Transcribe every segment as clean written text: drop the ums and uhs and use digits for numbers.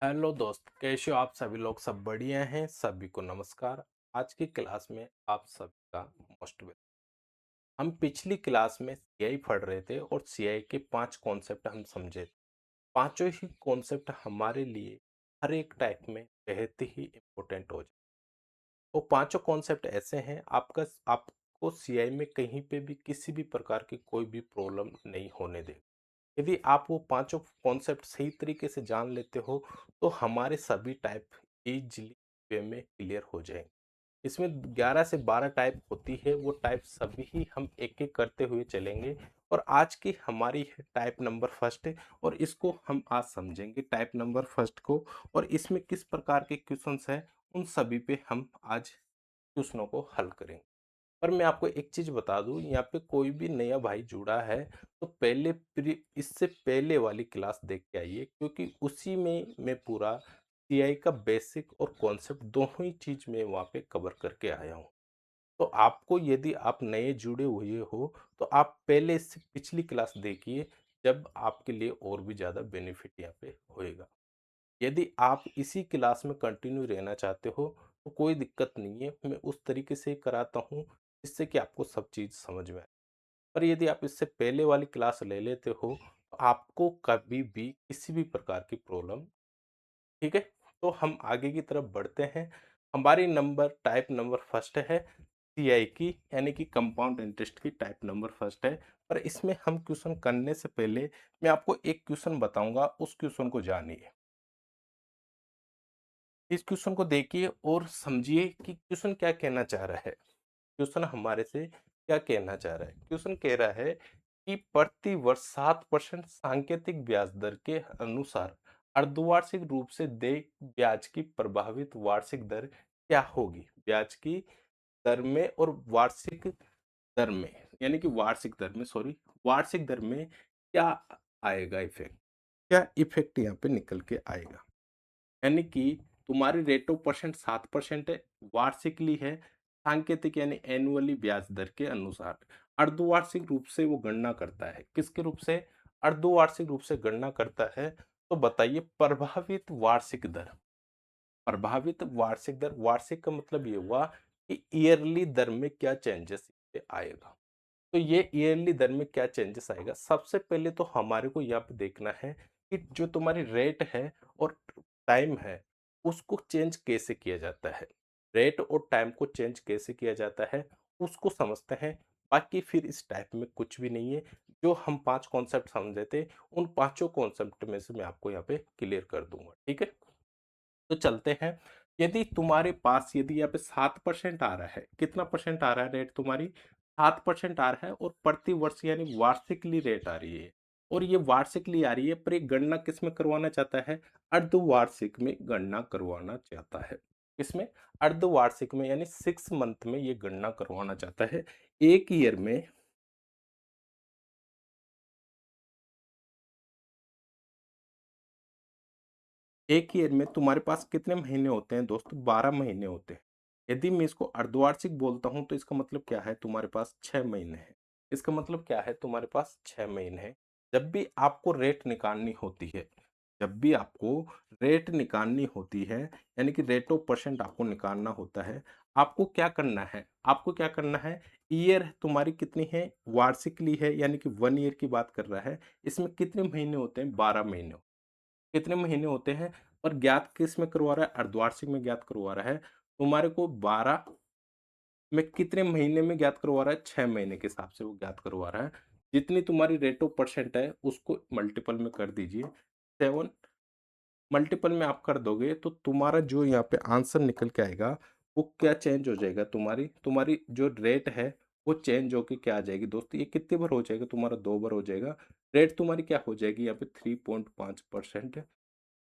Hello दोस्त, कैसे हो आप सभी लोग? सब बढ़िया हैं? सभी को नमस्कार। आज की क्लास में आप सभी का मोस्ट वेलकम। हम पिछली क्लास में सीआई पढ़ रहे थे और सीआई के 5 कॉन्सेप्ट हम समझे थे। पांचों ही कॉन्सेप्ट हमारे लिए हर एक टाइप में बेहद ही इम्पोर्टेंट हो जाए। वो पांचों कॉन्सेप्ट ऐसे हैं, आपको सीआई में कहीं पे भी किसी भी प्रकार की कोई भी प्रॉब्लम नहीं होने देगा। यदि आप वो पांचों कॉन्सेप्ट सही तरीके से जान लेते हो तो हमारे सभी टाइप इजीली वे में क्लियर हो जाएंगे। इसमें 11 से 12 टाइप होती है, वो टाइप सभी ही हम एक एक करते हुए चलेंगे। और आज की हमारी है टाइप नंबर फर्स्ट है, और इसको हम आज समझेंगे टाइप नंबर फर्स्ट को। और इसमें किस प्रकार के क्वेश्चंस हैं उन सभी पे हम आज क्वेश्चनों को हल करेंगे। पर मैं आपको एक चीज बता दूं, यहाँ पे कोई भी नया भाई जुड़ा है तो इससे पहले वाली क्लास देख के आइए, क्योंकि उसी में मैं पूरा सीआई का बेसिक और कॉन्सेप्ट दोनों ही चीज में वहाँ पे कवर करके आया हूँ। तो आपको, यदि आप नए जुड़े हुए हो तो आप पहले इससे पिछली क्लास देखिए, जब आपके लिए और भी ज्यादा बेनिफिट यहाँ पे होएगा। यदि आप इसी क्लास में कंटिन्यू रहना चाहते हो तो कोई दिक्कत नहीं है, मैं उस तरीके से ही कराता हूँ जिससे कि आपको सब चीज़ समझ में आए। पर यदि आप इससे पहले वाली क्लास ले लेते हो तो आपको कभी भी किसी भी प्रकार की प्रॉब्लम, ठीक है। तो हम आगे की तरफ बढ़ते हैं। हमारी नंबर टाइप नंबर फर्स्ट है सीआई की, यानी कि कंपाउंड इंटरेस्ट की टाइप नंबर फर्स्ट है। पर इसमें हम क्वेश्चन करने से पहले मैं आपको एक क्वेश्चन बताऊंगा, उस क्वेश्चन को जानिए। इस क्वेश्चन को देखिए और समझिए कि क्वेश्चन क्या कहना चाह रहा है। क्वेश्चन हमारे से क्या कहना चाह रहा है? क्वेश्चन कह रहा है कि प्रति वर्ष 7% सांकेतिक ब्याज दर के अनुसार अर्धवार्षिक रूप से देय ब्याज की प्रभावित वार्षिक दर क्या होगी? ब्याज की दर में और वार्षिक दर में, यानी कि वार्षिक दर में, सॉरी, वार्षिक दर में क्या आएगा इफेक्ट? क्या इफेक्ट यहाँ पे निकल के आएगा? यानी कि तुम्हारी रेटो परसेंट 7% है, वार्षिकली है, सांकेतिक यानी एनुअली ब्याज दर के अनुसार अर्धवार्षिक रूप से वो गणना करता है। किसके रूप से? अर्धवार्षिक रूप से गणना करता है। तो बताइए प्रभावित वार्षिक दर। प्रभावित वार्षिक दर, वार्षिक का मतलब ये हुआ कि ईयरली दर में क्या चेंजेस आएगा। तो ये ईयरली दर में क्या चेंजेस आएगा, सबसे पहले तो हमारे को यहाँ पे देखना है कि जो तुम्हारी रेट है और टाइम है उसको चेंज कैसे किया जाता है। रेट और टाइम को चेंज कैसे किया जाता है उसको समझते हैं। बाकी फिर इस टाइप में कुछ भी नहीं है। जो हम 5 कॉन्सेप्ट समझे थे उन पांचों कॉन्सेप्ट में से मैं आपको यहाँ पे क्लियर कर दूंगा, ठीक है। तो चलते हैं। यदि तुम्हारे पास, यदि यहाँ पे 7% आ रहा है, कितना परसेंट आ रहा है रेट तुम्हारी? 7% आ रहा है, और प्रति वर्ष यानी वार्षिकली रेट आ रही है। और ये वार्षिकली आ रही है, पर ये गणना किस में करवाना चाहता है? अर्धवार्षिक में गणना करवाना चाहता है। किसमें? अर्धवार्षिक में, यानी 6 मंथ में ये गणना करवाना चाहता है। एक ईयर में, एक ईयर में तुम्हारे पास कितने महीने होते हैं दोस्तों? 12 महीने होते हैं। यदि मैं इसको अर्धवार्षिक बोलता हूं तो इसका मतलब क्या है? तुम्हारे पास 6 महीने हैं। इसका मतलब क्या है? तुम्हारे पास 6 महीने हैं। जब भी आपको रेट निकालनी होती है, जब भी आपको रेट निकालनी होती है, यानी कि रेट ऑफ परसेंट आपको निकालना होता है, आपको क्या करना है? आपको क्या करना है? ईयर तुम्हारी कितनी है? वार्षिकली है, यानी कि 1 ईयर की बात कर रहा है। इसमें कितने महीने होते हैं? 12 महीने। कितने महीने होते हैं? और ज्ञात किस में करवा रहा है? अर्धवार्षिक में ज्ञात करवा रहा है। तुम्हारे को 12 में कितने महीने में ज्ञात करवा रहा है? 6 महीने के हिसाब से वो ज्ञात करवा रहा है। जितनी तुम्हारी रेट ऑफ परसेंट है उसको मल्टीपल में कर दीजिए। 7 मल्टीपल में आप कर दोगे तो तुम्हारा जो यहाँ पे आंसर निकल के आएगा वो क्या चेंज हो जाएगा? तुम्हारी तुम्हारी जो रेट है वो चेंज होके क्या आ जाएगी दोस्तों? ये कितने बार हो जाएगा? तुम्हारा 2 बार हो जाएगा। रेट तुम्हारी क्या हो जाएगी यहाँ पे? 3.5%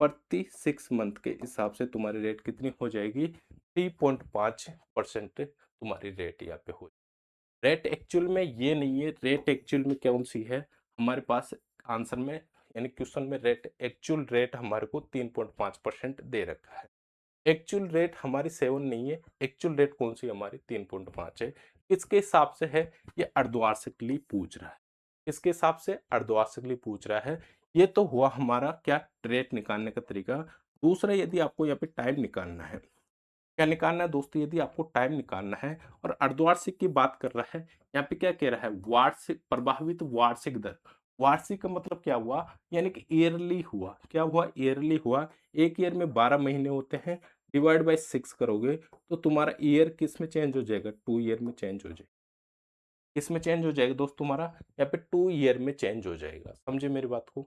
प्रति 6 मंथ के हिसाब से तुम्हारी रेट कितनी हो जाएगी? 3.5% तुम्हारी रेट यहाँ पे हो। रेट एक्चुअल में ये नहीं है। रेट एक्चुअल में कौन सी है हमारे पास आंसर में, यानी क्वेश्चन में? रेट, एक्चुअल रेट हमारे को 3.5% दे रखा है। एक्चुअल रेट हमारी 7 नहीं है। एक्चुअल रेट कौन सी हमारी? 3.5 है। किसके हिसाब से है? ये अर्धवार्षिकली पूछ रहा है। किसके हिसाब से? अर्धवार्षिकली पूछ रहा है। ये तो हुआ हमारा क्या? रेट निकालने का तरीका। दूसरा, यदि आपको यहाँ पे टाइम निकालना है, क्या निकालना है दोस्तों, यदि आपको टाइम निकालना है और अर्धवार्षिक की बात कर रहा है, यहाँ पे क्या कह रहा है, वार्षिक प्रभावित वार्षिक दर। वार्षिक का मतलब क्या हुआ, यानी कि ईयरली हुआ, क्या हुआ, ईयरली हुआ। एक ईयर में 12 महीने होते हैं, डिवाइड बाय 6 करोगे तो तुम्हारा ईयर किस में चेंज हो जाएगा, 2 ईयर में चेंज हो जाएगा। किस में चेंज हो जाएगा दोस्त तुम्हारा, यहाँ पे 2 ईयर में चेंज हो जाएगा। समझे मेरी बात को,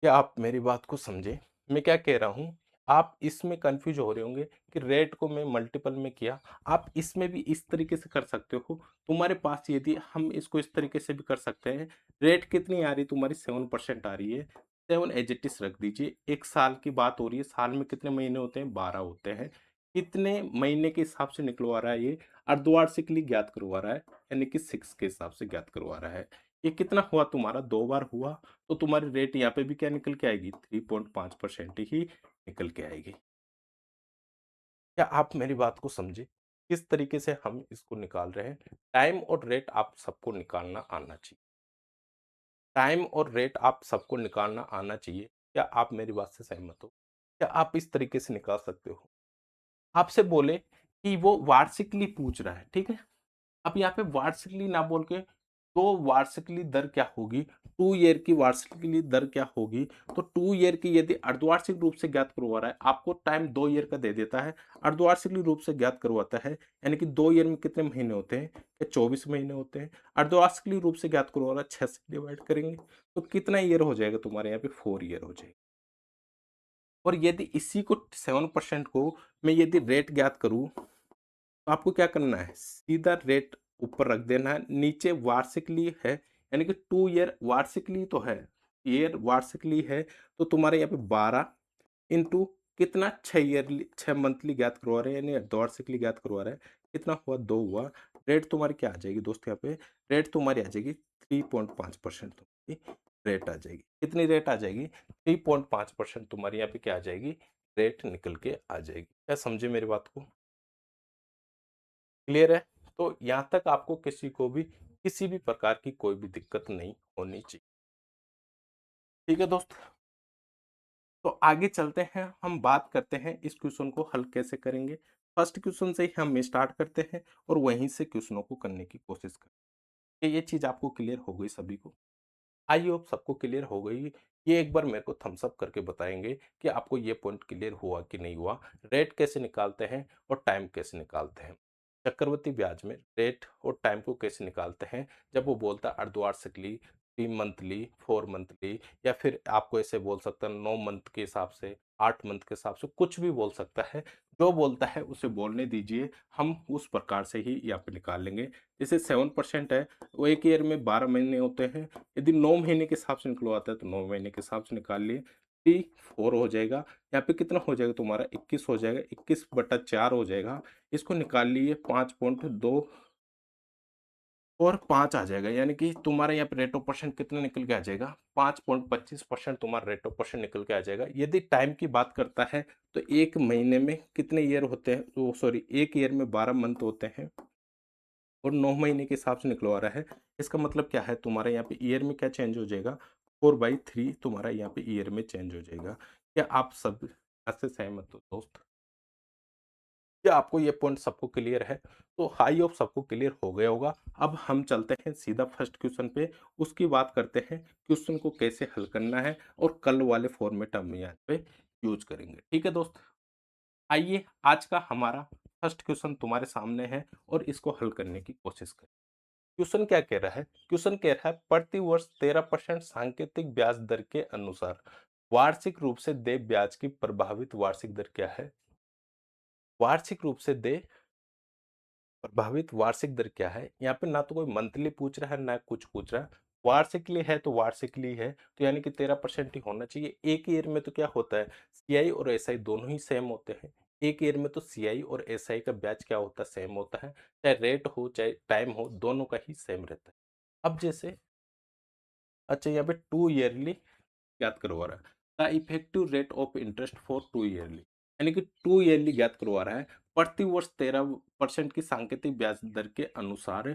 क्या आप मेरी बात को समझे, मैं क्या कह रहा हूँ। आप इसमें कंफ्यूज हो रहे होंगे कि रेट को मैं मल्टीपल में किया, आप इसमें भी इस तरीके से कर सकते हो। तुम्हारे पास यदि हम इसको इस तरीके से भी कर सकते हैं, रेट कितनी आ रही तुम्हारी, 7% आ रही है, 7 एज इट इज रख दीजिए। एक साल की बात हो रही है, साल में कितने महीने होते हैं, 12 होते हैं। कितने महीने के हिसाब से निकलवा रहा है, ये अर्धवार्षिकली ज्ञात करवा रहा है, यानी कि 6 के हिसाब से ज्ञात करवा रहा है। ये कितना हुआ तुम्हारा, 2 बार हुआ, तो तुम्हारी रेट यहाँ पे भी क्या निकल के आएगी, 3.5% ही निकल के आएगी। क्या आप मेरी बात को समझे, किस तरीके से हम इसको निकाल रहे हैं। टाइम और रेट आप सबको निकालना आना चाहिए। टाइम और रेट आप सबको निकालना आना चाहिए। क्या आप मेरी बात से सहमत हो, क्या आप इस तरीके से निकाल सकते हो। आपसे बोले कि वो वार्षिकली पूछ रहा है, ठीक है। अब यहाँ पे वार्षिकली ना बोल के, तो वार्षिकली दर क्या होगी, 2 ईयर की वार्षिकली दर क्या होगी। तो 2 ईयर की यदि अर्धवार्षिक रूप से ज्ञात करवा रहा है, आपको टाइम 2 ईयर का दे देता है, अर्धवार्षिकली रूप से ज्ञात करवाता है, यानी कि 2 ईयर में कितने महीने होते हैं, या 24 महीने होते हैं। अर्धवार्षिकली रूप से ज्ञात करवा रहा है, 6 से डिवाइड करेंगे तो कितना ईयर हो जाएगा तुम्हारे यहाँ पे, 4 ईयर हो जाएगा। और यदि इसी को 7% को मैं यदि रेट ज्ञात करूं, तो आपको क्या करना है, सीधा रेट ऊपर रख देना है, नीचे वार्षिकली है, यानी कि 2 ईयर वार्षिकली तो है, ईयर वार्षिकली है, तो तुम्हारे यहाँ पे 12 इंटू कितना, 6 ईयरली, 6 मंथली ज्ञात करवा रहे हैं, यानी अर्धवार्षिकली ज्ञात करवा रहे हैं, कितना हुआ, 2 हुआ। रेट तुम्हारी क्या आ जाएगी दोस्त, यहाँ पे रेट तुम्हारी आ जाएगी 3.5%, तुम्हारी रेट आ जाएगी। कितनी रेट आ जाएगी, 3.5% तुम्हारी यहाँ पे क्या आ जाएगी, रेट निकल के आ जाएगी। क्या समझे मेरी बात को, क्लियर है। तो यहाँ तक आपको किसी को भी किसी भी प्रकार की कोई भी दिक्कत नहीं होनी चाहिए, ठीक है दोस्त। तो आगे चलते हैं, हम बात करते हैं इस क्वेश्चन को हल कैसे करेंगे। फर्स्ट क्वेश्चन से ही हम स्टार्ट करते हैं और वहीं से क्वेश्चनों को करने की कोशिश करते हैं। ये चीज आपको क्लियर हो गई सभी को, आई होप सबको क्लियर हो गई। ये एक बार मेरे को थम्स अप करके बताएंगे कि आपको ये पॉइंट क्लियर हुआ कि नहीं हुआ। रेट कैसे निकालते हैं और टाइम कैसे निकालते हैं, चक्रवृद्धि ब्याज में रेट और टाइम को कैसे निकालते हैं। जब वो बोलता है अर्धवार्षिकली, 3 मंथली, 4 मंथली, या फिर आपको ऐसे बोल सकता है 9 मंथ के हिसाब से, 8 मंथ के हिसाब से, कुछ भी बोल सकता है। जो बोलता है उसे बोलने दीजिए, हम उस प्रकार से ही यहाँ पे निकाल लेंगे। जैसे 7% है, वो एक ईयर में 12 महीने होते हैं, यदि 9 महीने के हिसाब से निकलवाता है तो 9 महीने के हिसाब से निकाल लिए, 3 4 हो जाएगा। यहाँ पे कितना हो जाएगा तुम्हारा, 21 हो जाएगा, 21/4 हो जाएगा। इसको निकाल लिए, 5.2 और 5 आ जाएगा, यानी कि तुम्हारे यहाँ पे रेट ऑफ परसेंट कितना निकल के आ जाएगा, 5.25% तुम्हारा रेट ऑफ परसेंट निकल के आ जाएगा। यदि टाइम की बात करता है तो एक महीने में कितने ईयर होते हैं, तो सॉरी, एक ईयर में 12 मंथ होते हैं और 9 महीने के हिसाब से निकलवा रहा है। इसका मतलब क्या है, तुम्हारे यहाँ पे ईयर में क्या चेंज हो जाएगा, 4/3 तुम्हारा यहाँ पे ईयर में चेंज हो जाएगा। क्या आप सब यहाँ से सहमत हो दोस्त, क्या आपको ये पॉइंट सबको क्लियर है। तो हाई होप सबको क्लियर हो गया होगा। अब हम चलते हैं सीधा फर्स्ट क्वेश्चन पे, उसकी बात करते हैं क्वेश्चन को कैसे हल करना है, और कल वाले फॉर्मेट हम यहाँ पे यूज करेंगे, ठीक है दोस्त। आइए, आज का हमारा फर्स्ट क्वेश्चन तुम्हारे सामने है और इसको हल करने की कोशिश करें। क्वेश्चन क्या कह रहा है, क्वेश्चन कह रहा है प्रति वर्ष 13% सांकेतिक ब्याज दर के अनुसार वार्षिक रूप से देय ब्याज की प्रभावित वार्षिक दर क्या है। वार्षिक रूप से देय प्रभावित वार्षिक दर क्या है। यहाँ पे ना तो कोई मंथली पूछ रहा है ना कुछ पूछ रहा है, वार्षिकली है तो वार्षिकली है, तो यानी कि 13% ही होना चाहिए। एक ईयर में तो क्या होता है, सीआई और एसआई दोनों ही सेम होते हैं। एक ईयर में तो सीआई और एसआई का ब्याज क्या होता है, सेम होता है, चाहे रेट हो चाहे टाइम हो, दोनों का ही सेम रहता है। अब जैसे, अच्छा यहाँ पे 2 ईयरली ज्ञात करवा रहा है, the effective rate of interest for 2 yearly, यानी कि 2 ईयरली ज्ञात करवा रहा है, प्रति वर्ष 13% की सांकेतिक ब्याज दर के अनुसार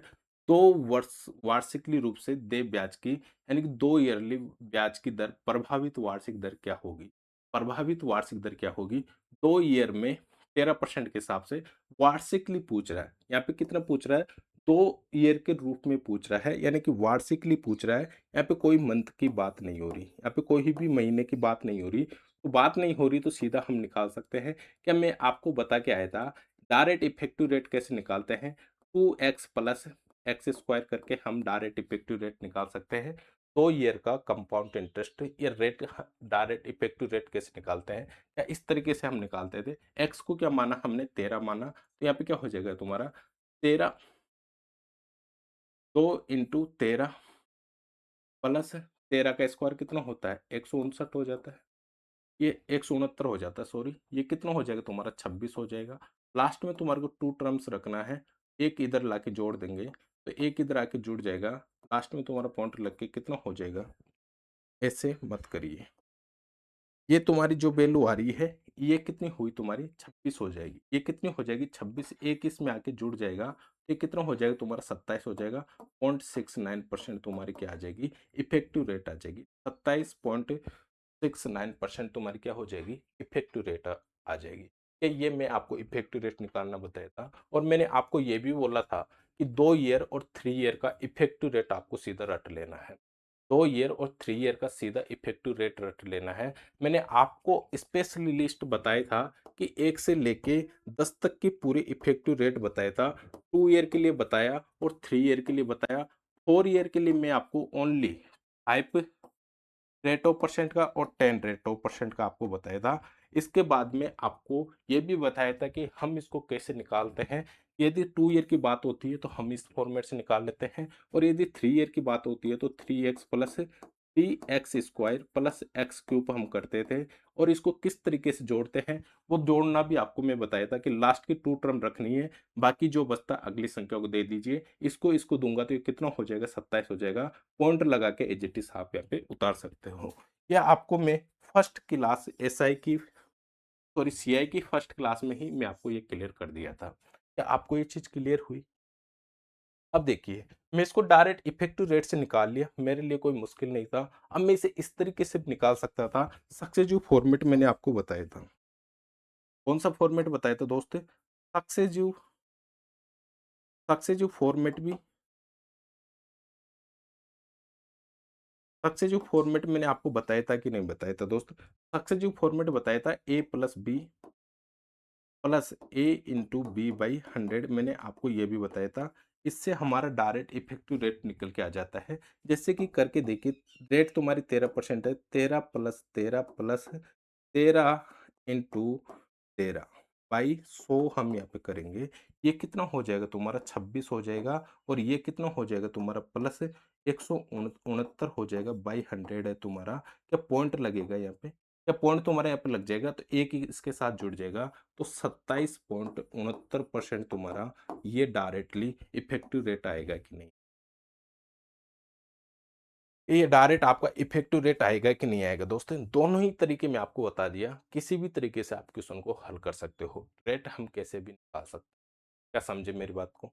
2 वर्ष वार्षिकली रूप से दे ब्याज की, यानी कि 2 ईयरली ब्याज की दर प्रभावित वार्षिक दर क्या होगी। प्रभावित वार्षिक दर क्या होगी, 2 ईयर में 13% के हिसाब से वार्षिकली पूछ रहा है। यहाँ पे कितना पूछ रहा है, 2 ईयर के रूप में पूछ रहा है, यानी कि वार्षिकली पूछ रहा है। यहाँ पे कोई मंथ की बात नहीं हो रही, यहाँ पे कोई भी महीने की बात नहीं हो रही। तो बात नहीं हो रही तो सीधा हम निकाल सकते हैं। क्या मैं आपको बता के आया था डायरेक्ट इफेक्टिव रेट कैसे निकालते हैं, 2x प्लस एक्स स्क्वायर करके हम डायरेक्ट इफेक्टिव रेट निकाल सकते हैं। 2 ईयर का कंपाउंड इंटरेस्ट या रेट डायरेक्ट इफेक्टिव रेट कैसे निकालते हैं, या इस तरीके से हम निकालते थे। एक्स को क्या माना हमने, 13 माना, तो यहाँ पे क्या हो जाएगा तुम्हारा 13, 2 × 13 प्लस 13 का स्क्वायर कितना होता है, 159 हो जाता है। ये 169 हो जाता है, सॉरी, ये कितना हो जाएगा तुम्हारा 26 हो जाएगा। लास्ट में तुम्हारे को 2 टर्म्स रखना है, एक इधर लाके जोड़ देंगे तो एक इधर आके जुड़ जाएगा। लास्ट में तुम्हारा पॉइंट लग के कितना हो जाएगा, ऐसे मत करिए। ये तुम्हारी जो वैल्यू आ रही है ये कितनी हुई तुम्हारी, 26 हो जाएगी। ये कितनी हो जाएगी 26, एक इसमें आके जुड़ जाएगा, ये कितना हो जाएगा तुम्हारा 27 हो जाएगा। 0.69% तुम्हारी क्या आ जाएगी, इफेक्टिव रेट आ जाएगी। 27.69% तुम्हारी क्या हो जाएगी, इफेक्टिव रेट आ जाएगी। ये मैं आपको इफेक्टिव रेट निकालना बताया था, और मैंने आपको ये भी बोला था कि 2 ईयर और 3 ईयर का इफेक्टिव रेट आपको सीधा रट लेना है। 2 ईयर और 3 ईयर का सीधा इफेक्टिव रेट रट लेना है। मैंने आपको स्पेशली लिस्ट बताया था कि 1 से लेके 10 तक की पूरी इफेक्टिव रेट बताया था। 2 ईयर के लिए बताया और 3 ईयर के लिए बताया। 4 ईयर के लिए मैं आपको ओनली 5 रेट ऑफ परसेंट का और 10 रेट ऑफ परसेंट का आपको बताया था। इसके बाद में आपको ये भी बताया था कि हम इसको कैसे निकालते हैं। यदि 2 ईयर की बात होती है तो हम इस फॉर्मेट से निकाल लेते हैं, और यदि 3 ईयर की बात होती है तो 3x plus 3x square plus x cube हम करते थे। और इसको किस तरीके से जोड़ते हैं वो जोड़ना भी आपको मैं बताया था कि लास्ट की 2 टर्म रखनी है, बाकी जो बचता अगली संख्या को दे दीजिए। इसको इसको दूंगा तो ये कितना हो जाएगा, 27 हो जाएगा। पॉइंट लगा के एज इट इज आप यहाँ पे उतार सकते हो। या आपको मैं फर्स्ट क्लास एसआई की, सॉरी सीआई की फर्स्ट क्लास में ही मैं आपको ये क्लियर कर दिया था। क्या आपको ये चीज क्लियर हुई? अब देखिए, मैं इसको डायरेक्ट इफेक्टिव रेट से निकाल लिया, मेरे लिए कोई मुश्किल नहीं था। अब मैं इसे इस तरीके से निकाल सकता था, सक्सेसिव फॉर्मेट मैंने आपको बताया था। कौन सा फॉर्मेट बताया था दोस्त, सक्सेसिव, सक्सेसिव फॉर्मेट भी, सक्सेसिव फॉर्मेट मैंने आपको बताया था कि नहीं बताया था दोस्त। सक्सेसिव फॉर्मेट बताया था a plus B plus A into B by 100, मैंने आपको ये भी बताया था। इससे हमारा डायरेक्ट इफेक्टिव रेट निकल के आ जाता है। जैसे कि करके देखिए, रेट तुम्हारी 13% है, 13 + 13 + 13 इंटू 13 बाई 100 हम यहाँ पे करेंगे। ये कितना हो जाएगा तुम्हारा 26 हो जाएगा, और ये कितना हो जाएगा तुम्हारा प्लस 169 हो जाएगा बाई 100 है तुम्हारा। क्या पॉइंट लगेगा यहाँ पे, क्या पॉइंट तुम्हारे यहाँ पे लग जाएगा तो एक ही इसके साथ जुड़ जाएगा। तो 27.69% तुम्हारा ये डायरेक्टली इफेक्टिव रेट आएगा कि नहीं, ये डायरेक्ट आपका इफेक्टिव रेट आएगा कि नहीं आएगा दोस्तों। दोनों ही तरीके में आपको बता दिया, किसी भी तरीके से आप क्वेश्चन को हल कर सकते हो, रेट हम कैसे भी निकाल सकते हैं। क्या समझे मेरी बात को?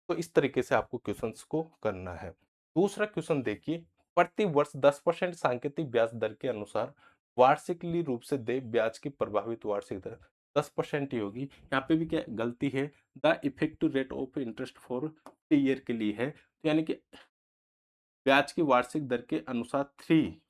तो इस तरीके से आपको क्वेश्चंस को करना है। दूसरा क्वेश्चन देखिए, प्रति वर्ष 10% सांकेतिक ब्याज दर के अनुसार वार्षिकली रूप से देय ब्याज की प्रभावित वार्षिक दर 10% ही होगी। यहाँ पे भी क्या गलती है, the effective rate of interest for 3 year के लिए है, तो यानी कि ब्याज की वार्षिक दर के अनुसार थ्री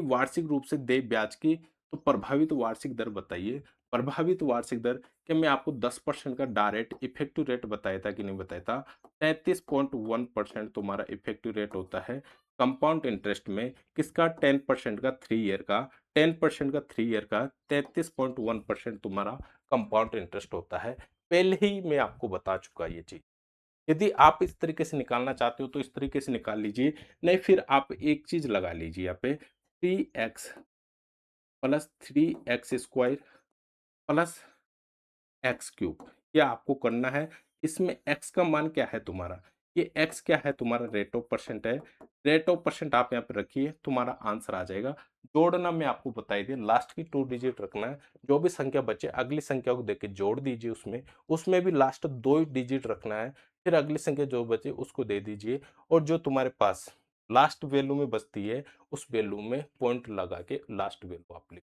वार्षिक रूप से देय ब्याज की तो प्रभावित वार्षिक दर बताइए। प्रभावित वार्षिक दर क्या मैं आपको 10% का डायरेक्ट इफेक्टिव रेट बताया था कि नहीं बताया था। 33.1% तुम्हारा इफेक्टिव रेट होता है कंपाउंड इंटरेस्ट में। किसका, 10% का 3 ईयर का, 10% का 3 ईयर का 33.1% तुम्हारा कंपाउंड इंटरेस्ट होता है। पहले ही मैं आपको बता चुका ये चीज। यदि आप इस तरीके से निकालना चाहते हो तो इस तरीके से निकाल लीजिए, नहीं फिर आप एक चीज लगा लीजिए यहाँ पे, 3x + 3x² plus x cube. ये आपको करना है। इसमें x का मान क्या है तुम्हारा, ये x क्या है तुम्हारा, रेट ऑफ परसेंट है। रेट ऑफ परसेंट आप यहाँ पे रखिए, तुम्हारा आंसर आ जाएगा। जोड़ना मैं आपको बताई दिया, लास्ट की 2 डिजिट रखना है। जो भी संख्या बचे अगली संख्या को देके जोड़ दीजिए, उसमें उसमें भी लास्ट 2 डिजिट रखना है। फिर अगली संख्या जो बचे उसको दे दीजिए, और जो तुम्हारे पास लास्ट वैल्यू में बचती है, उस वैल्यू में पॉइंट लगा के लास्ट वैल्यू आप लिख।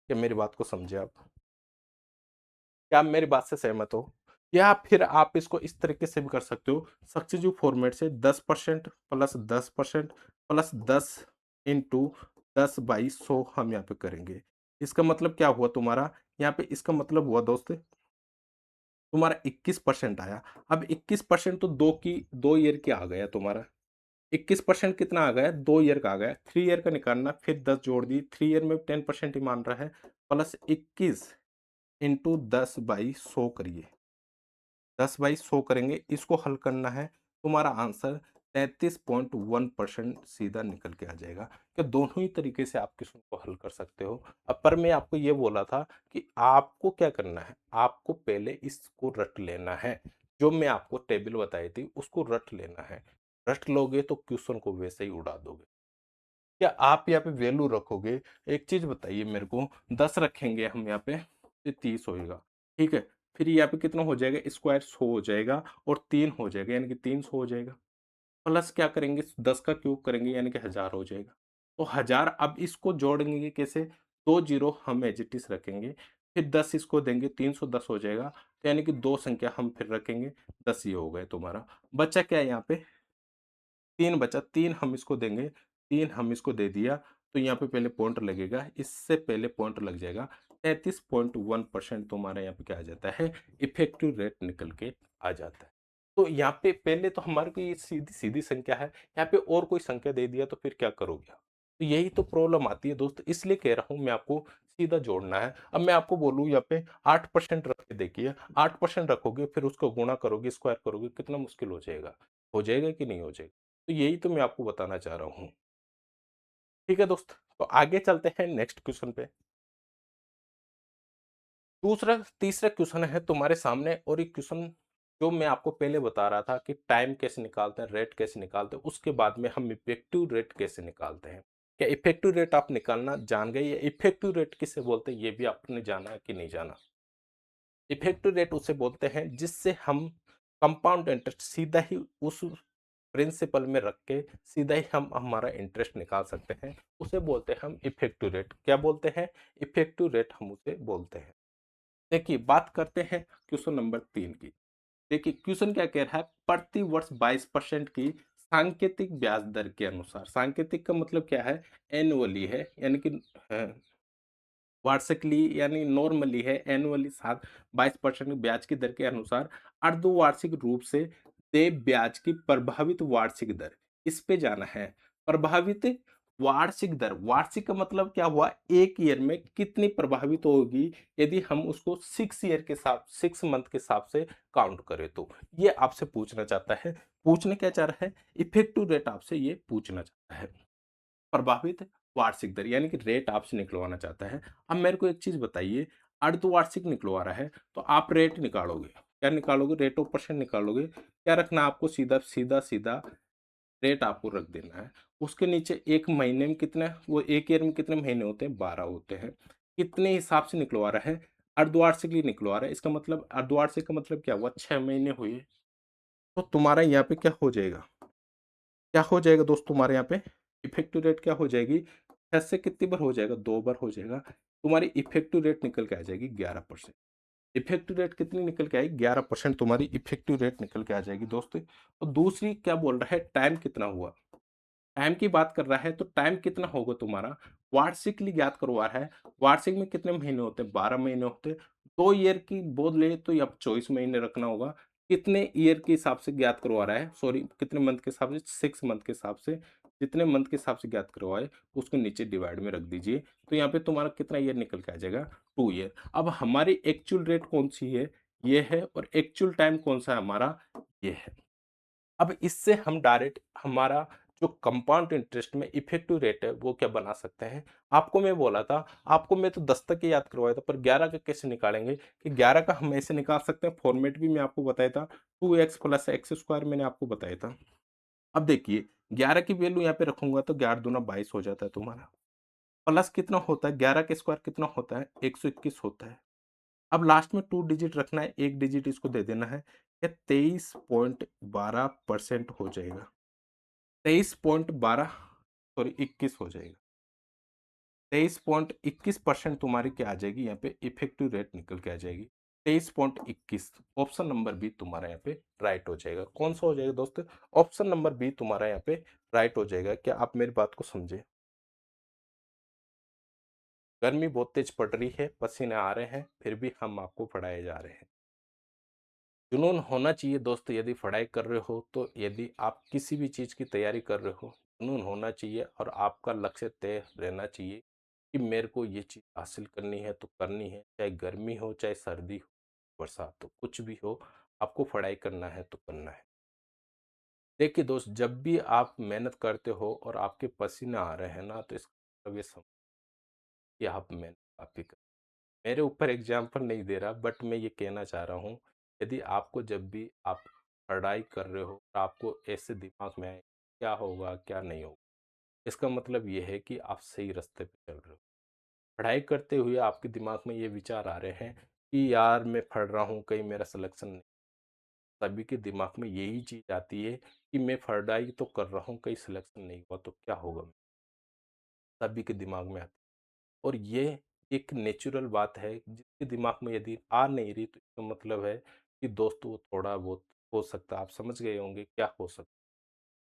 क्या मेरी बात को समझे आप? क्या आप मेरी बात से सहमत हो? या फिर आप इसको इस तरीके से भी कर सकते हो, सक्सेसिव फॉर्मेट से 10% प्लस 10% प्लस 10 इंटू 10/100 हम यहाँ पे करेंगे। इसका मतलब क्या हुआ तुम्हारा? यहाँ पे इसका मतलब हुआ दोस्त, तुम्हारा 21% आया। अब 21% तो 2 ईयर की आ गया तुम्हारा। 21% कितना आ गया? 2 ईयर का आ गया। 3 ईयर का निकालना, फिर 10 जोड़ दी, 3 ईयर में 10% ही मान रहा है, प्लस 21 इंटू 10/100 करिए। 10/100 करेंगे, इसको हल करना है, तुम्हारा आंसर 33.1% सीधा निकल के आ जाएगा। क्या दोनों ही तरीके से आप क्वेश्चन को हल कर सकते हो? अब पर मैं आपको ये बोला था कि आपको क्या करना है, आपको पहले इसको रट लेना है। जो मैं आपको टेबल बताई थी उसको रट लेना है। रट लोगे तो क्वेश्चन को वैसे ही उड़ा दोगे। क्या आप यहाँ पे वैल्यू रखोगे? एक चीज बताइए मेरे को, 10 रखेंगे हम यहाँ पे तो 30 होएगा, ठीक है। फिर यहाँ पे कितना हो जाएगा? स्क्वायर 100 हो जाएगा और 3 हो जाएगा, यानी कि 300 हो जाएगा। प्लस क्या करेंगे? 10 का क्यूब करेंगे, यानी कि 1000 हो जाएगा। तो 1000, अब इसको जोड़ेंगे कैसे? 2 जीरो हम एज इट इज रखेंगे, फिर 10 इसको देंगे, 310 हो जाएगा। तो यानी कि 2 संख्या हम फिर रखेंगे, 10 ये हो गए तुम्हारा। बचा क्या है यहाँ पे? 3 बचा, 3 हम इसको देंगे, 3 हम इसको दे दिया, तो यहाँ पे पहले पॉइंट लगेगा, इससे पहले पॉइंट लग जाएगा। 33.1% तुम्हारा यहाँ पे क्या आ जाता है? इफेक्टिव रेट निकल के आ जाता है। तो यहाँ पे पहले तो हमारे को ये सीधी सीधी संख्या है, यहाँ पे और कोई संख्या दे दिया तो फिर क्या करोगे आप? तो यही तो प्रॉब्लम आती है दोस्त, इसलिए कह रहा हूँ मैं आपको, सीधा जोड़ना है। अब मैं आपको बोलूँ यहाँ पे 8% रख के देखिए, 8% रखोगे फिर उसको गुणा करोगे, स्क्वायर करोगे, कितना मुश्किल हो जाएगा कि नहीं हो जाएगा? तो यही तो मैं आपको बताना चाह रहा हूँ। ठीक है दोस्त, तो आगे चलते हैं नेक्स्ट क्वेश्चन पे। दूसरा तीसरा क्वेश्चन है तुम्हारे सामने, और ये क्वेश्चन जो मैं आपको पहले बता रहा था कि टाइम कैसे निकालते हैं, रेट कैसे निकालते हैं, उसके बाद में हम इफेक्टिव रेट कैसे निकालते हैं। क्या इफेक्टिव रेट आप निकालना जान गए? या इफेक्टिव रेट किसे बोलते हैं ये भी आपने जाना कि नहीं जाना? इफेक्टिव रेट उसे बोलते हैं जिससे हम कंपाउंड इंटरेस्ट सीधा ही उस प्रिंसिपल में रख के सीधा ही हम हमारा इंटरेस्ट निकाल सकते हैं, उसे बोलते हैं हम इफेक्टिव रेट। क्या बोलते हैं? इफेक्टिव रेट हम उसे बोलते हैं। देखिए बात करते हैं क्वेश्चन नंबर 3 की। देखिए क्वेश्चन क्या कह रहा है? प्रति वर्ष 22% की सांकेतिक ब्याज दर के अनुसार, सांकेतिक का मतलब क्या है? एनुअली है, यानी कि वार्षिकली यानी नॉर्मली है, एनुअली साथ 22% ब्याज की दर के अनुसार अर्धवार्षिक रूप से देय ब्याज की प्रभावित वार्षिक दर, इस पे जाना है। प्रभावित वार्षिक दर, वार्षिक का मतलब क्या हुआ? एक ईयर में कितनी प्रभावित होगी यदि हम उसको 6 ईयर के साथ 6 मंथ के हिसाब से काउंट करें तो। ये आपसे पूछना चाहता है, पूछने क्या चाह रहा है? इफेक्टिव रेट आपसे ये पूछना चाहता है। प्रभावित वार्षिक दर यानी कि रेट आपसे निकलवाना चाहता है। अब मेरे को एक चीज बताइए, अर्धवार्षिक निकलवा रहा है तो आप रेट निकालोगे, क्या निकालोगे? रेट ऑफ परसेंट निकालोगे। क्या रखना आपको? सीधा सीधा सीधा रेट आपको रख देना है। उसके नीचे एक महीने में कितने, वो एक ईयर में कितने महीने होते हैं? 12 होते हैं। कितने हिसाब से निकलवा रहा है? अर्धवार्षिक ही निकलवा रहा है। इसका मतलब अर्धवार्षिक का मतलब क्या हुआ? 6 महीने हुए। तो तुम्हारा यहाँ पे क्या हो जाएगा? क्या हो जाएगा दोस्त तुम्हारे यहाँ पे? इफेक्टिव रेट क्या हो जाएगी? 6 से कितनी बार हो जाएगा? 2 बार हो जाएगा। तुम्हारी इफेक्टिव रेट निकल के आ जाएगी 11%। इफेक्टिव रेट कितनी निकल के आएगी? 11% तुम्हारी इफेक्टिव रेट निकल के आ जाएगी दोस्त। और दूसरी क्या बोल रहा है? टाइम कितना हुआ? टाइम की बात कर रहा है तो टाइम कितना होगा तुम्हारा? वार्षिकली ज्ञात करवा रहा है। वार्षिक में कितने महीने होते हैं? 12 महीने होते हैं। 2 ईयर की बोल ले तो अब 24 महीने रखना होगा। कितने ईयर के हिसाब से ज्ञात करवा रहा है? सॉरी, कितने मंथ के हिसाब से? 6 मंथ के हिसाब से। जितने मंथ के हिसाब से ज्ञात करवाए उसको नीचे डिवाइड में रख दीजिए। तो यहाँ पे तुम्हारा कितना ईयर निकल के आ जाएगा? 2 ईयर। अब हमारी एक्चुअल रेट कौन सी है? ये है। और एक्चुअल टाइम कौन सा है हमारा? ये है। अब इससे हम डायरेक्ट हमारा जो कंपाउंड इंटरेस्ट में इफेक्टिव रेट है वो क्या बना सकते हैं? आपको मैं बोला था, आपको मैं तो 10 तक ही याद करवाया था, पर 11 का कैसे निकालेंगे? कि 11 का हम ऐसे निकाल सकते हैं, फॉर्मेट भी मैं आपको बताया था, 2x प्लस एक्स स्क्वायर मैंने आपको बताया था। अब देखिए 11 की वैल्यू यहाँ पे रखूंगा तो 11 दूना 22 हो जाता है तुम्हारा। प्लस कितना होता है? 11 का स्क्वायर कितना होता है? 121 होता है। अब लास्ट में 2 डिजिट रखना है, एक डिजिट इसको दे देना है, ये 23.12% हो जाएगा। 23.12 सॉरी 21 हो जाएगा। 23.21% तुम्हारी क्या आ जाएगी यहाँ पे, इफेक्टिव रेट निकल के आ जाएगी 23.21। ऑप्शन नंबर बी तुम्हारा यहाँ पे राइट हो जाएगा। कौन सा हो जाएगा दोस्तों? ऑप्शन नंबर बी तुम्हारा यहाँ पे राइट हो जाएगा। क्या आप मेरी बात को समझे? गर्मी बहुत तेज पड़ रही है, पसीने आ रहे हैं, फिर भी हम आपको पढ़ाए जा रहे हैं। जुनून होना चाहिए दोस्त, यदि पढ़ाई कर रहे हो तो, यदि आप किसी भी चीज़ की तैयारी कर रहे हो, जुनून होना चाहिए और आपका लक्ष्य तय रहना चाहिए कि मेरे को ये चीज़ हासिल करनी है तो करनी है, चाहे गर्मी हो, चाहे सर्दी हो, बरसात हो, कुछ भी हो, आपको पढ़ाई करना है तो करना है। देखिए दोस्त, जब भी आप मेहनत करते हो और आपके पसीने आ रहे हैं ना, तो इसका मतलब ये समझ कि आप मेहनत काफ़ी कर, मेरे ऊपर एग्जाम्पल नहीं दे रहा, बट मैं ये कहना चाह रहा हूँ, यदि आपको जब भी आप पढ़ाई कर रहे हो, आपको ऐसे दिमाग में आए क्या होगा क्या नहीं होगा, इसका मतलब ये है कि आप सही रास्ते पे चल रहे हो। पढ़ाई करते हुए आपके दिमाग में ये विचार आ रहे हैं कि यार मैं पढ़ रहा हूँ, कहीं मेरा सिलेक्शन नहीं। सभी के दिमाग में यही चीज़ आती है कि मैं पढ़ाई तो कर रहा हूँ, कहीं सिलेक्शन नहीं हुआ तो क्या होगा, सभी के दिमाग में आती है। और ये एक नेचुरल बात है, जिसके दिमाग में यदि आ नहीं रही तो इसका मतलब है कि दोस्तों वो थोड़ा बहुत हो सकता है, आप समझ गए होंगे क्या हो सकता है।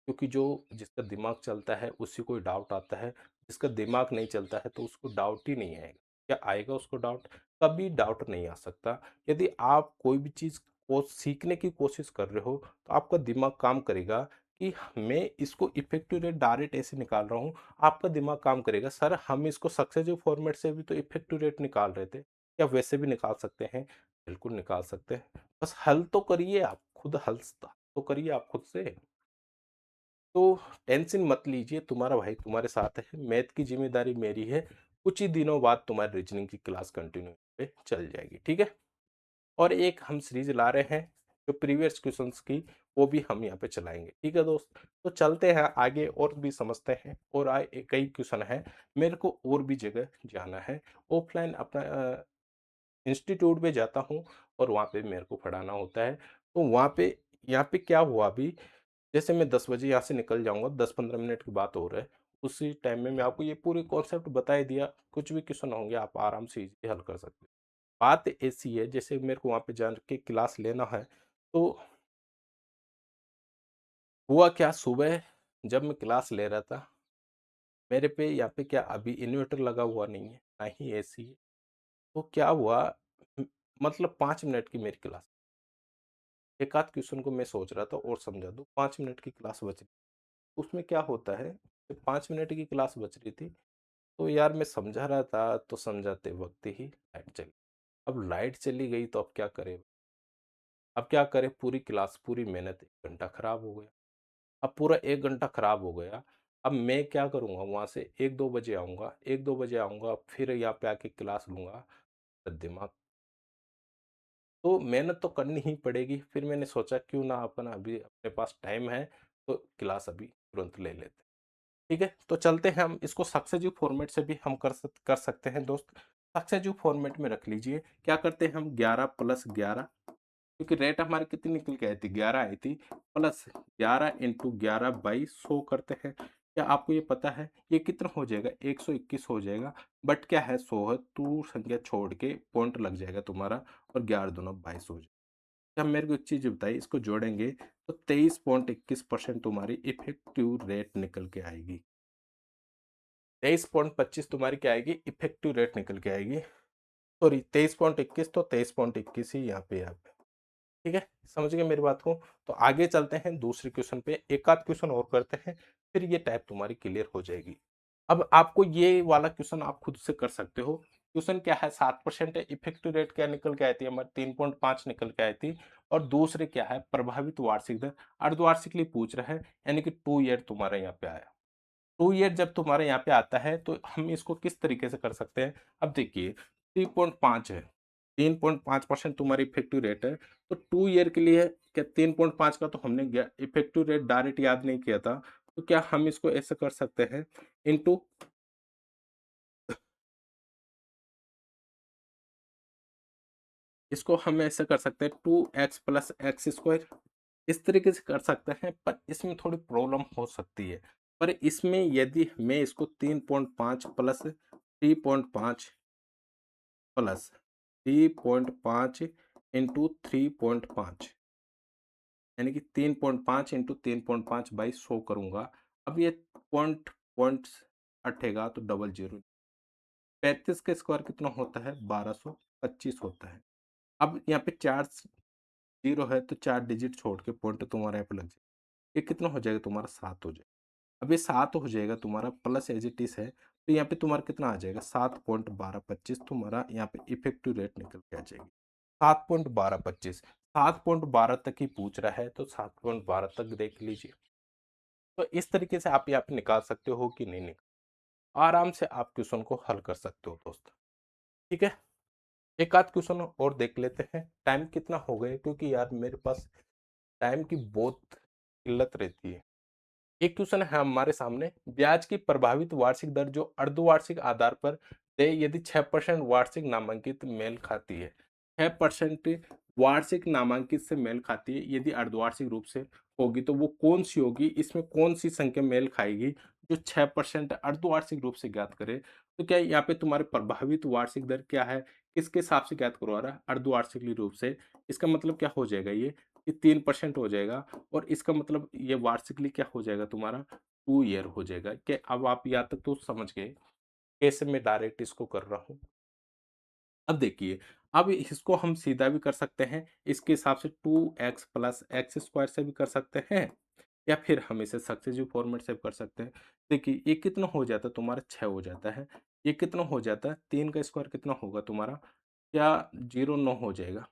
क्योंकि जो जिसका दिमाग चलता है उसी को डाउट आता है, जिसका दिमाग नहीं चलता है तो उसको डाउट ही नहीं आएगा। क्या आएगा उसको डाउट? कभी डाउट नहीं आ सकता। यदि आप कोई भी चीज़ को सीखने की कोशिश कर रहे हो तो आपका दिमाग काम करेगा कि मैं इसको इफेक्टिव रेट डायरेक्ट ऐसे निकाल रहा हूँ। आपका दिमाग काम करेगा, सर हम इसको सक्सेसिव फॉर्मेट से भी तो इफेक्टिव रेट निकाल रहे थे, क्या वैसे भी निकाल सकते हैं? बिल्कुल निकाल सकते हैं। बस हल तो करिए, आप खुद हल तो करिए आप खुद से। तो टेंशन मत लीजिए, तुम्हारा भाई तुम्हारे साथ है, मैथ की जिम्मेदारी मेरी है। कुछ ही दिनों बाद तुम्हारी रीजनिंग की क्लास कंटिन्यू पे चल जाएगी, ठीक है? और एक हम सीरीज ला रहे हैं जो प्रीवियस क्वेश्चंस की, वो भी हम यहाँ पे चलाएंगे, ठीक है दोस्त? तो चलते हैं आगे और भी समझते हैं, और आए कई क्वेश्चन है, मेरे को और भी जगह जाना है। ऑफलाइन अपना इंस्टीट्यूट में जाता हूँ और वहाँ पे मेरे को पढ़ाना होता है। तो वहाँ पे यहाँ पे क्या हुआ अभी, जैसे मैं 10 बजे यहाँ से निकल जाऊँगा, 10-15 मिनट की बात हो रहा है, उसी टाइम में मैं आपको ये पूरी कॉन्सेप्ट बता ही दिया, कुछ भी क्वेश्चन होंगे आप आराम से इज़िली हल कर सकते हो। बात ऐसी है, जैसे मेरे को वहाँ पे जान के क्लास लेना है, तो हुआ क्या, सुबह जब मैं क्लास ले रहा था, मेरे पे यहाँ पे क्या अभी इन्वर्टर लगा हुआ नहीं है, ना ही एसी है। तो क्या हुआ, म मतलब 5 मिनट की मेरी क्लास, एक आध क्वेश्चन को मैं सोच रहा था और समझा दूँ, 5 मिनट की क्लास बच रही। उसमें क्या होता है, 5 मिनट की क्लास बच रही थी, तो यार मैं समझा रहा था, तो समझाते वक्त ही लाइट चली। अब लाइट चली गई तो अब क्या करें? अब क्या करें, पूरी क्लास, पूरी मेहनत 1 घंटा खराब हो गया। अब पूरा 1 घंटा खराब हो गया। अब मैं क्या करूँगा, वहाँ से 1-2 बजे आऊँगा, 1-2 बजे आऊँगा, फिर यहाँ पे आके क्लास लूँगा, तो दिमाग, तो मेहनत तो करनी ही पड़ेगी। फिर मैंने सोचा क्यों ना अपन, अभी अपने पास टाइम है तो क्लास अभी तुरंत ले लेते हैं। ठीक है, तो चलते हैं, हम इसको सक्सेसिव फॉर्मेट से भी हम कर सकते हैं दोस्त। सक्सेसिव फॉर्मेट में रख लीजिए, क्या करते हैं हम, 11+11, क्योंकि रेट हमारी कितनी निकल के आई थी, 11 आई थी, प्लस 11 × 11/100 करते हैं। क्या आपको ये पता है ये कितना हो जाएगा? 121 हो जाएगा। बट क्या है, 100 है, तू संख्या छोड़ के पॉइंट लग जाएगा तुम्हारा, और 11×2 = 22 हो जाएगा। जब मेरे को एक चीज बताइए, इसको जोड़ेंगे तो 23.21% तुम्हारी इफेक्टिव रेट निकल के आएगी। 23.25 तुम्हारी क्या आएगी, इफेक्टिव रेट निकल के आएगी। सॉरी, 23.21, तो 23.21 ही यहाँ पे। ठीक है, समझ गए मेरी बात को? तो आगे चलते हैं दूसरे क्वेश्चन पे, एक आध क्वेश्चन और करते हैं, फिर ये टाइप तुम्हारी क्लियर हो जाएगी। अब आपको ये वाला क्वेश्चन आप खुद से कर सकते हो। क्वेश्चन क्या है, 7% है, इफेक्टिव रेट क्या निकल के आई थी हमारी, 3.5 निकल के आई थी। और दूसरे क्या है, प्रभावित वार्षिक दर, अर्धवार्षिकली पूछ रहा है, यानी कि 2 ईयर तुम्हारा यहाँ पे आया। 2 ईयर जब तुम्हारे यहाँ पे आता है तो हम इसको किस तरीके से कर सकते हैं? अब देखिए, 3.5 है, 3.5% तुम्हारी इफेक्टिव रेट है, तो 2 ईयर के लिए क्या 3.5 का तो हमने इफेक्टिव रेट डायरेक्ट याद नहीं किया था, तो क्या हम इसको ऐसे कर सकते हैं, इनटू, इसको हम ऐसे कर सकते हैं 2x + x²। इस तरीके से कर सकते हैं, पर इसमें थोड़ी प्रॉब्लम हो सकती है। पर इसमें यदि मैं इसको 3.5 प्लस 3.5 प्लस 3.5 इंटू 3.5 यानी कि 3.5 इंटू 3.5 बाई 100 करूंगा। अब ये पॉइंट पॉइंट हटेगा तो डबल जीरो। 35 का स्क्वायर कितना होता है? 1225 होता है। अब यहाँ पे चार जीरो है तो 4 डिजिट छोड़ के पॉइंट तुम्हारे यहाँ पे लग जाएगा। ये कितना हो जाएगा तुम्हारा? 7 हो जाएगा। अब ये 7 हो जाएगा तुम्हारा, प्लस एज इट इज है तो यहाँ पे तुम्हारा कितना आ जाएगा? 7.1225 तुम्हारा यहाँ पे इफेक्टिव रेट निकल के आ जाएगी। 7.1225, 7.12 तक ही पूछ रहा है तो 7.12 तक देख लीजिए। तो इस तरीके से आप यहाँ पे निकाल सकते हो कि नहीं निकाल, आराम से आप क्वेश्चन को हल कर सकते हो दोस्त। ठीक है, एक आध क्वेश्चन और देख लेते हैं। टाइम कितना हो गया, क्योंकि यार मेरे पास टाइम की बहुत किल्लत रहती है। एक क्वेश्चन है हमारे सामने, ब्याज की प्रभावित वार्षिक दर जो अर्धवार्षिक आधार पर तय यदि 6% वार्षिक नामांकित मेल खाती है। 6% वार्षिक नामांकित से मेल खाती है यदि अर्धवार्षिक रूप से होगी तो वो कौन सी होगी, इसमें कौन सी संख्या मेल खाएगी जो 6% अर्धवार्षिक रूप से ज्ञात करे। तो क्या यहाँ पे तुम्हारे प्रभावित वार्षिक दर क्या है, किसके हिसाब से ज्ञात करवा रहा है? अर्धवार्षिक रूप से। इसका मतलब क्या हो जाएगा ये कि 3% हो जाएगा, और इसका मतलब ये वार्षिकली क्या हो जाएगा तुम्हारा? 2 ईयर हो जाएगा। क्या अब आप यहाँ तक तो समझ गए कैसे मैं डायरेक्ट इसको कर रहा हूँ? अब देखिए, अब इसको हम सीधा भी कर सकते हैं, इसके हिसाब से 2x प्लस एक्स स्क्वायर से भी कर सकते हैं, या फिर हम इसे सक्सेसिव फॉर्मेट से भी कर सकते हैं। देखिए ये कितना हो जाता है तुम्हारा? 6 हो जाता है। ये कितना हो जाता है? 3 का स्क्वायर कितना होगा तुम्हारा? क्या 0 9 हो जाएगा?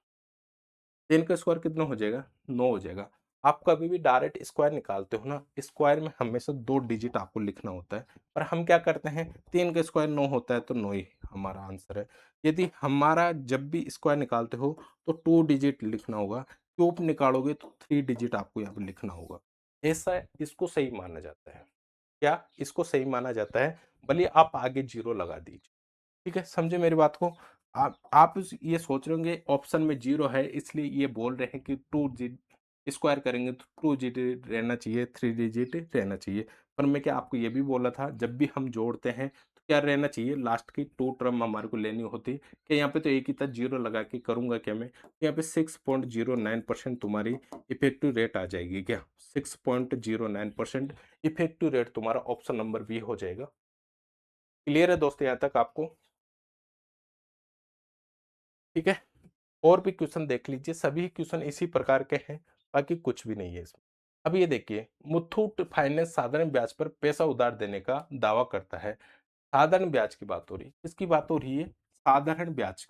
10 का स्क्वायर कितना हो जाएगा? 9 हो जाएगा। आप कभी भी डायरेक्ट स्क्वायर निकालते हो ना, स्क्वायर में हमेशा 2 डिजिट आपको लिखना होता है। पर हम क्या करते हैं, 3 का स्क्वायर 9 होता है तो 9 ही हमारा आंसर है। यदि हमारा जब भी स्क्वायर निकालते हो तो 2 डिजिट लिखना होगा, क्यूब निकालोगे तो 3 डिजिट आपको यहाँ पे लिखना होगा। ऐसा इसको सही माना जाता है। क्या इसको सही माना जाता है? भले आप आगे 0 लगा दीजिए। ठीक है, समझे मेरी बात को? आप ये सोच रहे होंगे ऑप्शन में 0 है इसलिए ये बोल रहे हैं कि 2 डिजिट स्क्वायर करेंगे तो 2 डिजिट रहना चाहिए, 3 डिजिट रहना चाहिए। पर मैं क्या आपको ये भी बोला था, जब भी हम जोड़ते हैं तो क्या रहना चाहिए? लास्ट की 2 टर्म हमारे को लेनी होती है। क्या यहाँ पे तो एक ही था, 0 लगा के करूँगा क्या मैं? तो यहाँ पे 6.09% तुम्हारी इफेक्टिव रेट आ जाएगी क्या? 6.09% इफेक्टिव रेट तुम्हारा ऑप्शन नंबर बी हो जाएगा। क्लियर है दोस्तों यहाँ तक आपको? ठीक है, और भी क्वेश्चन देख लीजिए, सभी क्वेश्चन इसी प्रकार के हैं, बाकी कुछ भी नहीं है इसमें। अब ये देखिए, मुथूट फाइनेंस साधारण ब्याज पर पैसा उधार देने का दावा करता है। साधारण ब्याज की बात हो रही है, किसकी बात हो रही है? साधारण ब्याज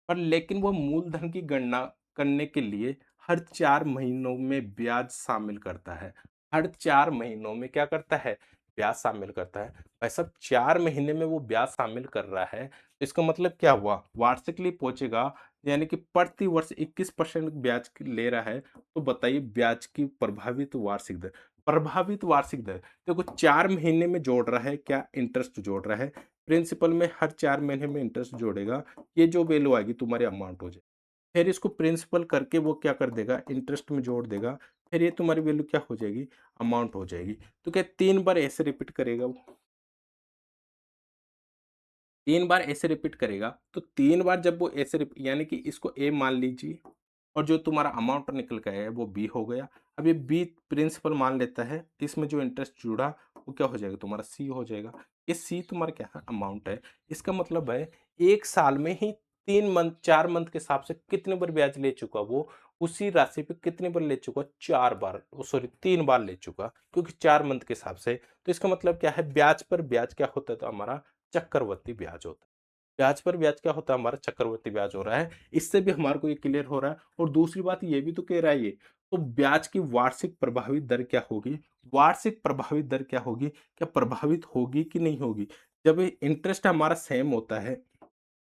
पर लेकिन वो मूलधन की गणना करने के लिए हर 4 महीनों में ब्याज शामिल करता है। हर 4 महीनों में क्या करता है? ब्याज शामिल करता है। भाई साहब 4 महीने में वो ब्याज शामिल कर रहा है तो इसका मतलब क्या हुआ? वार्षिकली पहुंचेगा, यानी कि प्रति वर्ष 21% ब्याज ले रहा है। तो बताइए ब्याज की प्रभावित वार्षिक दर। प्रभावित वार्षिक दर देखो, 4 महीने में जोड़ रहा है, क्या इंटरेस्ट जोड़ रहा है? प्रिंसिपल में हर 4 महीने में इंटरेस्ट जोड़ेगा, ये जो वैल्यू आएगी तुम्हारी अमाउंट हो जाए। फिर इसको प्रिंसिपल करके वो क्या कर देगा? इंटरेस्ट में जोड़ देगा। फिर ये तुम्हारी वैल्यू क्या हो जाएगी? अमाउंट हो जाएगी। तो क्या 3 बार ऐसे रिपीट करेगा वो? 3 बार ऐसे रिपीट करेगा तो 3 बार जब वो ऐसे यानी कि इसको ए मान लीजिए, और जो तुम्हारा अमाउंट निकल के आया है वो बी हो गया। अब ये बी प्रिंसिपल मान लेता है, इसमें जो इंटरेस्ट जुड़ा वो क्या हो जाएगा? तुम्हारा सी हो जाएगा। ये सी तुम्हारा क्या है? अमाउंट है। इसका मतलब है एक साल में ही 3 मंथ 4 मंथ के हिसाब से कितने बार ब्याज ले चुका वो, उसी राशि पे कितने बार ले चुका? 4 बार, सॉरी 3 बार ले चुका, क्योंकि 4 मंथ के हिसाब से। तो इसका मतलब क्या है? ब्याज पर ब्याज क्या होता है? तो हमारा चक्रवर्ती ब्याज होता है। ब्याज पर ब्याज क्या होता है? हमारा चक्रवर्ती ब्याज हो रहा है। इससे भी हमारे को ये क्लियर हो रहा है। और दूसरी बात ये भी तो कह रहा है ये, तो ब्याज की वार्षिक प्रभावित दर क्या होगी? वार्षिक प्रभावित दर क्या होगी? क्या प्रभावित होगी कि नहीं होगी? जब इंटरेस्ट हमारा सेम होता है,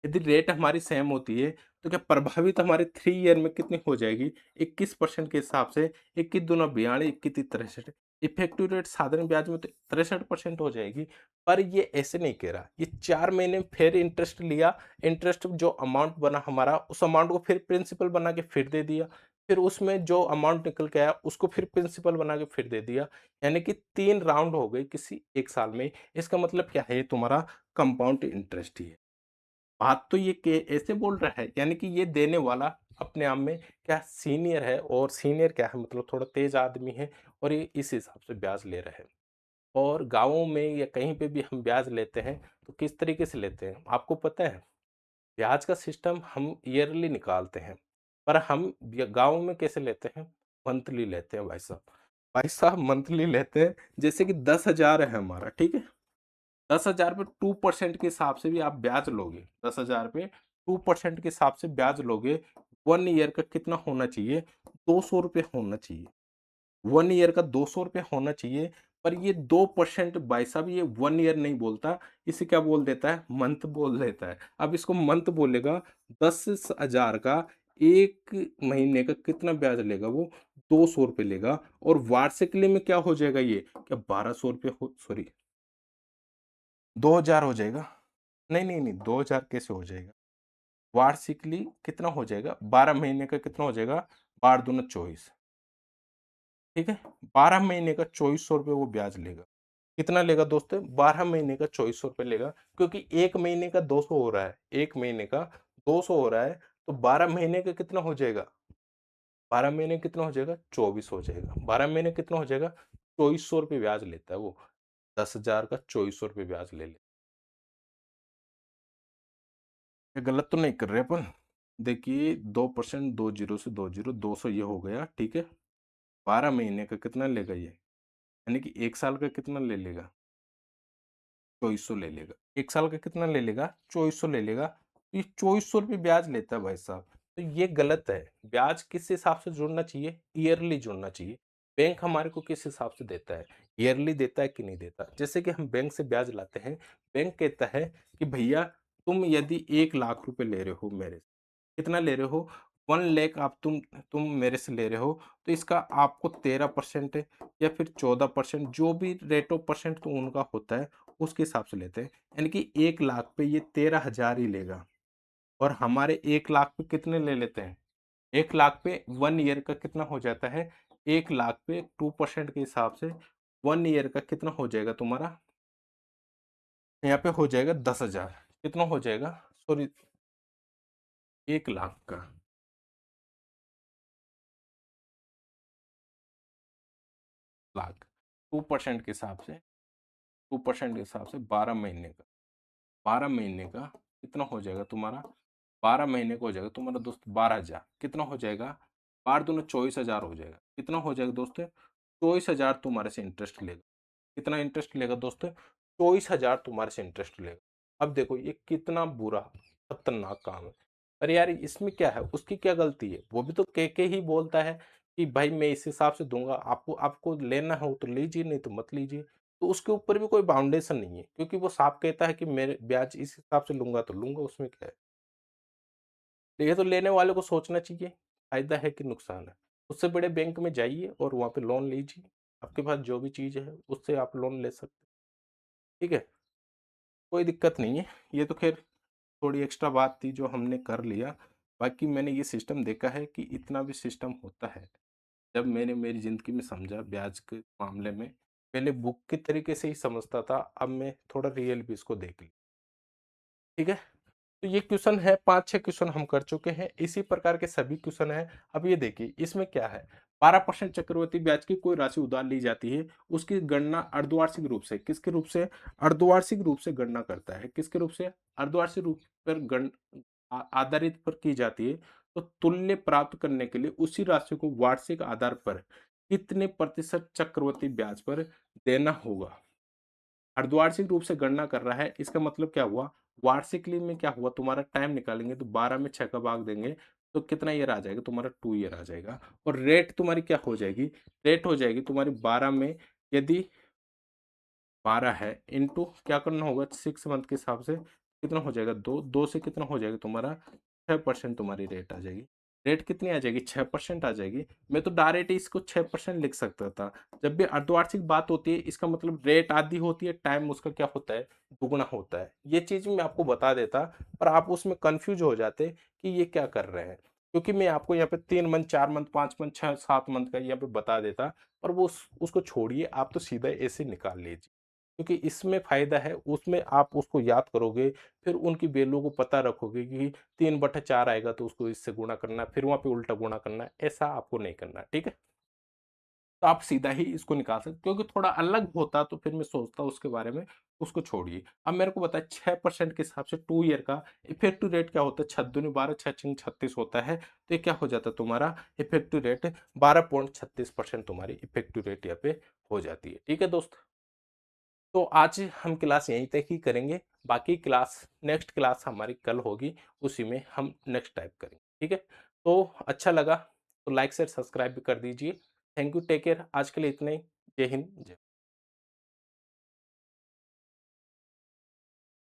यदि रेट हमारी सेम होती है, तो क्या प्रभावित हमारे 3 ईयर में कितनी हो जाएगी? 21% के हिसाब से। 21 दूना 42, 21 तीस 63। इफेक्टिव रेट साधारण ब्याज में तो 63% हो जाएगी। पर ये ऐसे नहीं कह रहा, ये 4 महीने में फिर इंटरेस्ट लिया, इंटरेस्ट जो अमाउंट बना हमारा, उस अमाउंट को फिर प्रिंसिपल बना के फिर दे दिया। फिर उसमें जो अमाउंट निकल के आया उसको फिर प्रिंसिपल बना के फिर दे दिया। यानी कि 3 राउंड हो गए किसी 1 साल में। इसका मतलब क्या है, ये तुम्हारा कंपाउंड इंटरेस्ट ही है। बात तो ये के ऐसे बोल रहा है, यानी कि ये देने वाला अपने आप में क्या सीनियर है, और सीनियर क्या है मतलब थोड़ा तेज आदमी है, और ये इस हिसाब से ब्याज ले रहा है। और गाँवों में या कहीं पे भी हम ब्याज लेते हैं तो किस तरीके से लेते हैं आपको पता है? ब्याज का सिस्टम हम ईयरली निकालते हैं, पर हम गाँव में कैसे लेते हैं? मंथली लेते हैं भाई साहब। भाई साहब मंथली लेते हैं, जैसे कि 10,000 है हमारा, ठीक है? 10,000 पे 2% के हिसाब से भी आप ब्याज लोगे, 10,000 पे 2% के हिसाब से ब्याज लोगे, 1 ईयर का कितना होना चाहिए? ₹200 होना चाहिए। 1 ईयर का ₹200 होना चाहिए, पर ये 2% भाई साहब ये 1 ईयर नहीं बोलता, इसे क्या बोल देता है? मंथ बोल देता है। अब इसको मंथ बोलेगा, 10,000 का 1 महीने का कितना ब्याज लेगा वो? ₹200 लेगा, और वार्षिकली में क्या हो जाएगा ये? क्या ₹1200 हो, सॉरी 2,000 हो जाएगा? नहीं, नहीं, नहीं, 2,000 कैसे हो जाएगा? वार्षिकली कितना हो जाएगा? 12 महीने का कितना हो जाएगा? 12 दूना 24, ठीक है? 12 महीने का ₹2,400 वो ब्याज लेगा। कितना लेगा दोस्तों? 12 महीने का ₹2,400 लेगा, क्योंकि 1 महीने का 200 हो रहा है, 1 महीने का 200 हो रहा है, तो 12 महीने का कितना हो जाएगा? 12 महीने कितना हो जाएगा? 24 हो जाएगा। 12 महीने कितना हो जाएगा? ₹2,400 ब्याज लेता है वो। 10,000 का ₹2,400 ब्याज ले ले। ये गलत तो नहीं कर रहे अपन? देखिए 2% 2 जीरो से 2 जीरो 200 ये हो गया, ठीक है? 12 महीने का कितना लेगा ये? यानी कि 1 साल का कितना ले लेगा? 2400 ले लेगा। 1 साल का कितना ले लेगा? 2400 ले लेगा। तो ये ₹2400 ब्याज लेता है भाई साहब। तो ये गलत है। ब्याज किस हिसाब से जुड़ना चाहिए? ईयरली जुड़ना चाहिए। बैंक हमारे को किस हिसाब से देता है? ईयरली देता है कि नहीं देता? जैसे कि हम बैंक से ब्याज लाते हैं, बैंक कहता है कि भैया तुम यदि 1 लाख रुपए ले रहे हो मेरे से, कितना ले रहे हो? 1 लाख आप तुम मेरे से ले रहे हो, तो इसका आपको 13% या फिर 14% जो भी रेट ऑफ परसेंट तो उनका होता है, उसके हिसाब से लेते हैं। यानी कि 1 लाख पे ये 13,000 ही लेगा, और हमारे 1 लाख पे कितने ले लेते हैं? 1 लाख पे 1 ईयर का कितना हो जाता है? 1 लाख पे 2% के हिसाब से 1 ईयर का कितना हो जाएगा तुम्हारा? यहाँ पे हो जाएगा 10,000। कितना हो जाएगा? सॉरी, 1 लाख का लाख 2% के हिसाब से, 2% के हिसाब से 12 महीने का, 12 महीने का कितना हो जाएगा तुम्हारा? 12 महीने का हो जाएगा तुम्हारा दोस्त 12,000। कितना हो जाएगा? 12 दूना 24,000 हो जाएगा। कितना हो जाएगा दोस्त? 24,000 तुम्हारे से इंटरेस्ट लेगा। कितना इंटरेस्ट लेगा दोस्त? 24,000 तुम्हारे से इंटरेस्ट लेगा। अब देखो ये कितना बुरा, खतरनाक काम है। अरे यार इसमें क्या है? उसकी क्या गलती है? वो भी तो कह के ही बोलता है कि भाई मैं इस हिसाब से दूँगा, आपको आपको लेना हो तो लीजिए, नहीं तो मत लीजिए। तो उसके ऊपर भी कोई बाउंडेशन नहीं है, क्योंकि वो साफ कहता है कि मेरे ब्याज इस हिसाब से लूँगा तो लूँगा, उसमें क्या है? तो ये तो लेने वाले को सोचना चाहिए, फ़ायदा है कि नुकसान है। उससे बड़े बैंक में जाइए और वहाँ पे लोन लीजिए। आपके पास जो भी चीज़ है उससे आप लोन ले सकते हैं, ठीक है? कोई दिक्कत नहीं है। ये तो ख़ैर थोड़ी एक्स्ट्रा बात थी जो हमने कर लिया। बाकी मैंने ये सिस्टम देखा है कि इतना भी सिस्टम होता है। जब मैंने मेरी ज़िंदगी में समझा ब्याज के मामले में, पहले बुक के तरीके से ही समझता था, अब मैं थोड़ा रियल भी इसको देख लिया, ठीक है? तो ये क्वेश्चन है, 5-6 क्वेश्चन हम कर चुके हैं, इसी प्रकार के सभी क्वेश्चन हैं। अब ये देखिए इसमें क्या है, 12% चक्रवृद्धि ब्याज की कोई राशि उधार ली जाती है, उसकी गणना अर्धवार्षिक रूप से, किसके रूप से? अर्धवार्षिक रूप से गणना करता है। किसके रूप से? अर्धवार्षिक रूप पर आधारित पर की जाती है। तो तुल्य प्राप्त करने के लिए उसी राशि को वार्षिक आधार पर कितने प्रतिशत चक्रवृद्धि ब्याज पर देना होगा? अर्धवार्षिक रूप से गणना कर रहा है, इसका मतलब क्या हुआ? वार्षिकली में क्या हुआ, तुम्हारा टाइम निकालेंगे तो 12 में 6 का भाग देंगे तो कितना ईयर आ जाएगा तुम्हारा? 2 ईयर आ जाएगा। और रेट तुम्हारी क्या हो जाएगी? रेट हो जाएगी तुम्हारी 12 में, यदि 12 है इंटू क्या करना होगा 6 मंथ के हिसाब से, कितना हो जाएगा? 2, 2 से कितना हो जाएगा तुम्हारा? 6% तुम्हारी रेट आ जाएगी। रेट कितनी आ जाएगी? 6% आ जाएगी। मैं तो डायरेक्ट इसको 6% लिख सकता था। जब भी अर्धवार्षिक बात होती है इसका मतलब रेट आधी होती है, टाइम उसका क्या होता है? दुगुना होता है। ये चीज़ मैं आपको बता देता, पर आप उसमें कन्फ्यूज़ हो जाते कि ये क्या कर रहे हैं। क्योंकि मैं आपको यहाँ पे 3 मंथ, 4 मंथ, 5 मंथ, 6, 7 मंथ का यहाँ पे बता देता, पर वो उसको छोड़िए, आप तो सीधा ऐसे निकाल लीजिए। क्योंकि इसमें फ़ायदा है, उसमें आप उसको याद करोगे, फिर उनकी वैल्यू को पता रखोगे कि 3/4 आएगा तो उसको इससे गुणा करना है, फिर वहाँ पे उल्टा गुणा करना है, ऐसा आपको नहीं करना, ठीक है? तो आप सीधा ही इसको निकाल सकते, क्योंकि थोड़ा अलग होता तो फिर मैं सोचता उसके बारे में, उसको छोड़िए। अब मेरे को बताइए 6% के हिसाब से 2 ईयर का इफेक्टिव रेट क्या होता है? 6 दूनी 12, 6 छीं 36 होता है। तो ये क्या हो जाता है तुम्हारा इफेक्टिव रेट 12.36% तुम्हारी इफेक्टिव रेट यहाँ पे हो जाती है। ठीक है दोस्त? तो आज हम क्लास यहीं तक ही करेंगे। बाकी क्लास नेक्स्ट क्लास हमारी कल होगी, उसी में हम नेक्स्ट टाइप करेंगे। ठीक है? तो अच्छा लगा तो लाइक शेयर सब्सक्राइब भी कर दीजिए। Thank you, take care. आज के लिए इतना ही। जय हिंद, जय